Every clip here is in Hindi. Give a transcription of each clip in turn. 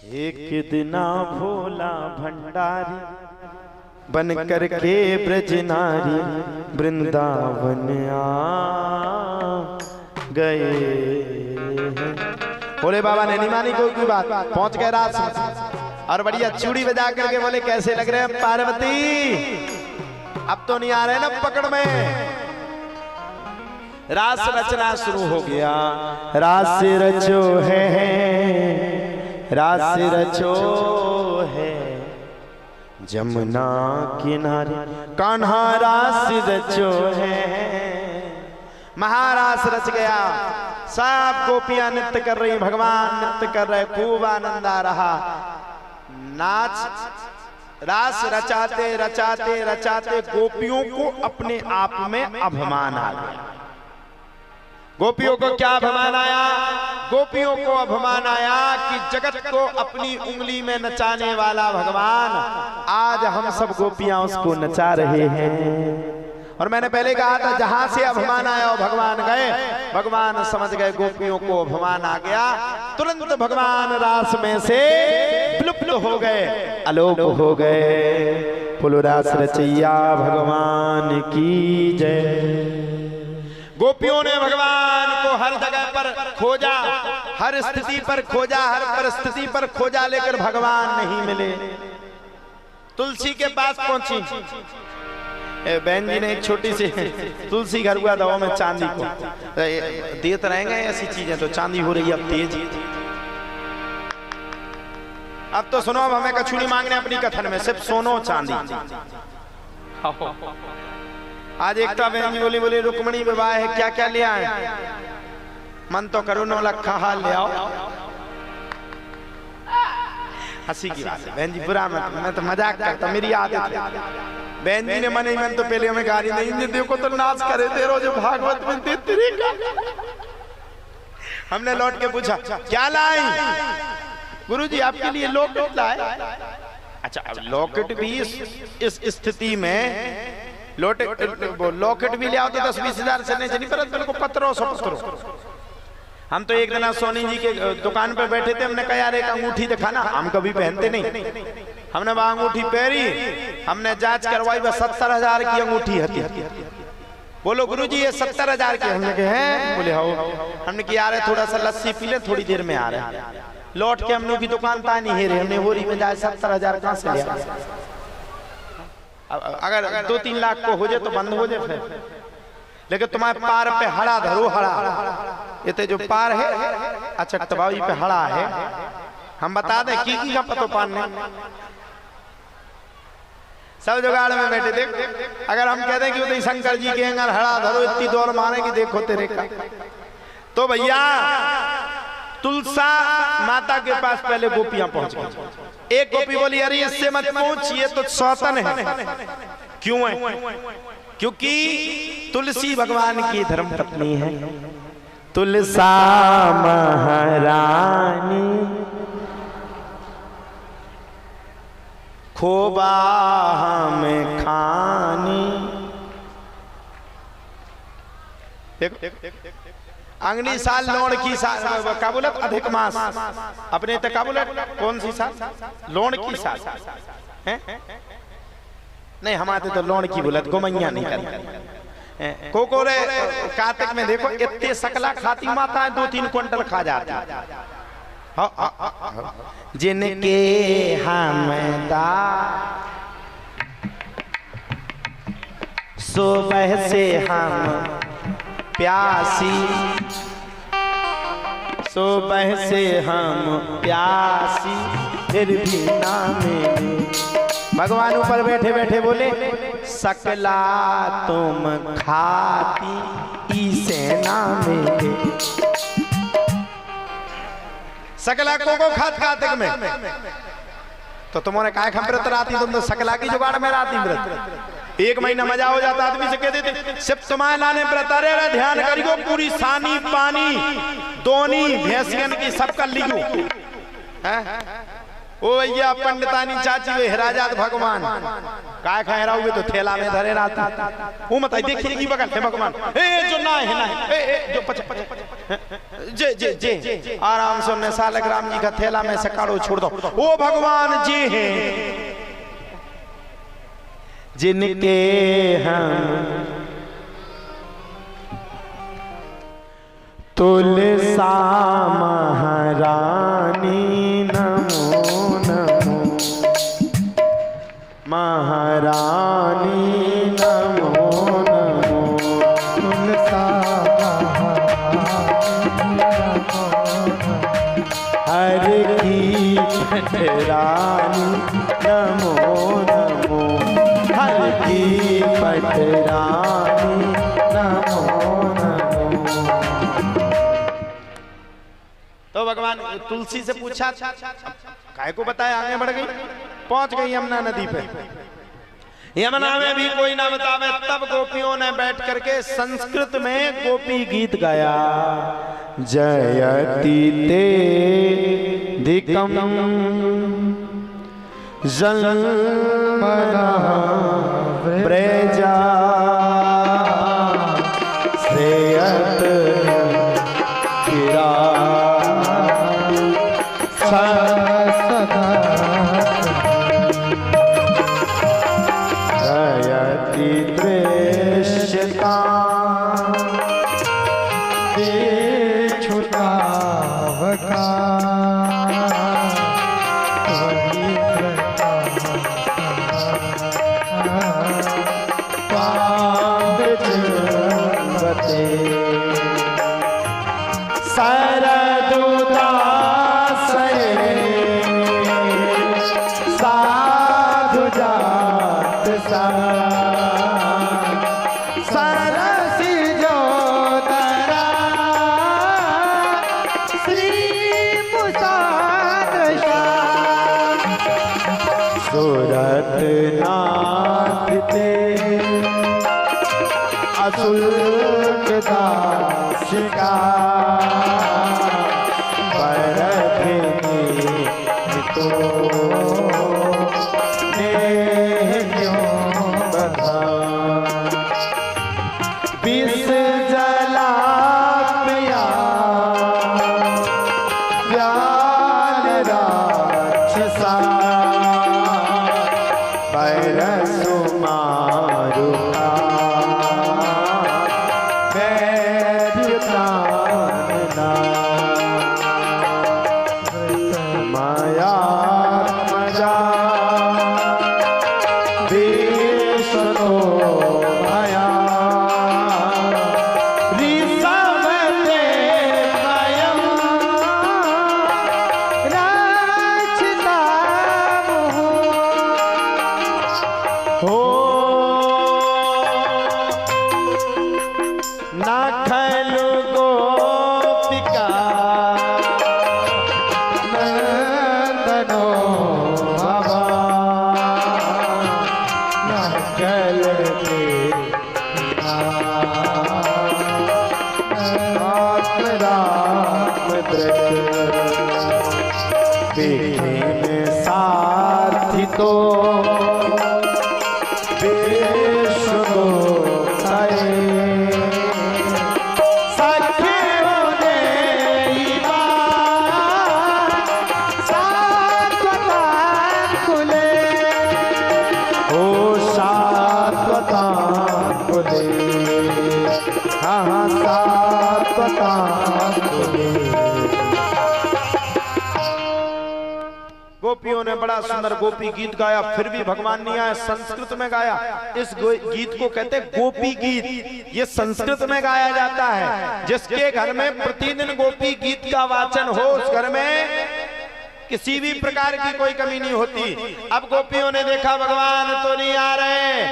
एक दिना भोला भंडारी बन कर के ब्रज नारी वृंदावन आ गए। भोले बाबा ने नहीं मानी कोई की बात, पहुंच गए रात में और बढ़िया चूड़ी बजा करके बोले कैसे लग रहे हैं पार्वती, अब तो नहीं आ रहे ना पकड़ में। रास रचना शुरू हो गया। रास रचो है, रास रचो है जमुना किनारे, कान्हा रास रचो है। महारास रच गया, सब गोपियां नृत्य कर रही, भगवान नृत्य कर रहे, खूब आनंद आ रहा। नाच रास रचाते रचाते रचाते गोपियों को अपने आप में अभिमान आ गया। गोपियों को क्या अभिमान आया? गोपियों को अभिमान आया कि जगत को अपनी उंगली में नचाने वाला भगवान, आज हम सब गोपियां उसको नचा रहे हैं। और मैंने पहले कहा था जहां से अभिमान आया और भगवान गए, भगवान समझ गए गोपियों को अभिमान आ गया, तुरंत भगवान रास में से विलुप्त हो गए, अलोप हो गए। फुलरास रचैया भगवान की जय। गोपियों ने भगवान को हर जगह पर खोजा, हर स्थिति पर खोजा, हर परिस्थिति पर खोजा, लेकर भगवान नहीं मिले। तुलसी के पास पहुंची। बहन जी ने एक छोटी सी तुलसी घर हुआ दवा में चांदी को देते रहेंगे ऐसी चीजें, तो चांदी हो रही है अब तेज। अब तो सुनो, अब हमें कछुनी मांगने अपनी कथन में सिर्फ सोनो चांदी। आज एक तो बहन जी बोली रुक्मणी विवाह है, क्या क्या ले आए? मन तो करो 9 लाख हाल ले आओ। हंसी की बात है बहन जी, बुरा मत, मैं तो मजाक करता, मेरी आदत है। बहन जी ने मन ही मन तो पहले हमें गाली नहीं, देखो तो नाच करे थे रोज भागवत में देते रहे। हमने लौट के पूछा क्या लाई? गुरुजी आपके लिए लॉकेट लाए। अच्छा, अब लॉकेट भी इस स्थिति में लॉकेट भी ले आओ तो 10-20 हजार से नहीं पर मेरे को पत्रों सौ पत्रों। हम तो एक दिन सोनी जी के दुकान पे बैठे थे, हमने कहा यार एक अंगूठी दिखाना, हम कभी पहनते नहीं। हमने वह अंगूठी पहनी, हमने जांच करवाई, वह 70,000 की अंगूठी है। बोलो गुरुजी ये 70,000 की? हमने कहा है? बोले हाँ। हमने कहा यार थोड़ा सा लस्सी पी ले, थोड़ी देर में आ रहे हैं। लौट के हम लोग की दुकान तानी है रहे, हमने होरी में जाए 70,000 कहां से लिया? अगर 2-3 लाख को हो जाए तो बंद हो जाए फिर, लेकिन तुम्हारे पार पे हड़ा धरो, हड़ा ये जो पार है अच्छा तबाही पे हड़ा है। हम बता दें की का पतो पान नहीं, सब जुगाड़ में बैठे थे। अगर हम कहते हैं कि उदय शंकर जी के अंगर हड़ा धरो, इतनी दौड़ मारे कि देखो तेरे का, तो भैया तुलसा माता के पास पहले गोपियां पहुंच गई। एक गोपी बोली अरे इससे मत पूछ, ये तो सौतन है। क्यों है? क्योंकि तुलसी भगवान की धर्म पत्नी है। तुलसा महारानी खोबा हमें खानी। अंगनी साल लोण की साल काबुलत अधिक मास, अपने तक काबुलत कौन सी साल? लोण की साल है? नहीं हमारे तो लोण की बुलत गोमैया नहीं करती। कोकोरे कार्तिक में देखो इतने सकला खाती माता है, 2-3 क्विंटल खा जाती। जिनके हमदा सुबह से हम प्यासी, सुबह से हम प्यासी फिर भी ना मिले। भगवान ऊपर बैठे बैठे बोले सकला तुम खाती इसे ना मिले। सकला को खात खाते में तो तुम्हारे काय व्रत राती, तुम तो सकला की जुगाड़ में राती व्रत। 1 महीना मजा हो जाता, आदमी से कहते थे सिर्फ तुम्हारे लाने व्रत। अरे ध्यान करियो, पूरी सानी पानी दोनी भैंसियन की सब कर लियो। ओ भैया पंडितानी चाची वे हराजात भगवान काय खाए रहोगे तो थैला में धरे रहता वो मत देखिए की बगल है भगवान ए जो ना है ए जो पच जे जे जे आराम से उन्हें सालक राम जी का थैला में से काढ़ो छोड़ दो। वो भगवान जी हैं जिनके हम तुलसा महारानी नमो नमो महारानी नमो नमो तुलसा हर की पटरानी नमो नमो हर की पटरानी नमो नमो। तो भगवान तुलसी से पूछा काय को बताया, आगे बढ़ गई, पहुंच गई यमुना नदी पे। यमुना में भी कोई ना बतावे, तब गोपियों ने बैठ करके संस्कृत में गोपी गीत गाया। जयति ते दिकम जन्मना ब्रजा श्रेयत गिरा जयति दृश्यता छुटावका साधु जात सरसी जो तरा श्री सूरत नाथ ते असुल्क दाशिका तो विष जला पिया व्याल राक्षसा परसु मारुका वैद्य प्राणना माया मजा विष्णु माया ऋषभते स्वयं रक्षिता हो ना खलु गोपिका साथी तो विष्णु सखे सात्वता खुले ओ सात्वता खुले हाँ सात्वता खुले। गोपियों ने बड़ा सुंदर गोपी गीत गाया, फिर भी भगवान नहीं आया, संस्कृत में गाया। इस गीत को कहते हैं गोपी गीत। ये संस्कृत में गाया जाता है। जिसके घर में प्रतिदिन गोपी गीत का वाचन हो, उस घर में किसी भी प्रकार की कोई कमी नहीं होती। अब गोपियों ने देखा भगवान तो नहीं आ रहे,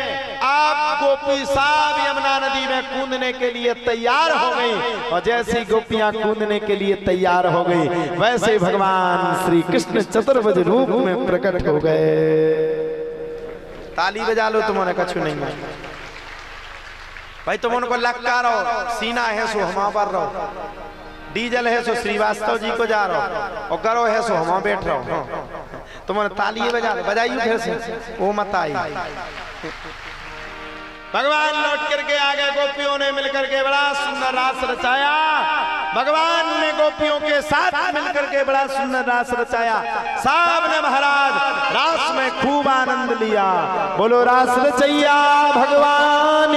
अब गोपी साहब यमुना नदी में कूदने के लिए तैयार हो गई। और जैसी गोपियां कूदने के लिए तैयार हो गई, वैसे भगवान श्री कृष्ण चतुर्भुज रूप में प्रकट हो गए। ताली बजा लो, तुम्हारे कछु नहीं है भाई, तुम उनको लक्का रहो, सीना है सो हम पर रहो, डीजल है सो श्रीवास्तव जी को जा रहो, और गरो है सो हम बैठ रहो। तुम्हारे ताली बजा लो, बजाइयो फिर से, वो मत आई। भगवान लौट करके आ गए, गोपियों ने मिलकर के बड़ा सुंदर रास रचाया। भगवान ने गोपियों के साथ मिलकर के बड़ा सुंदर रास रचाया। सबने महाराज रास में खूब आनंद लिया। बोलो रास रचैया भगवान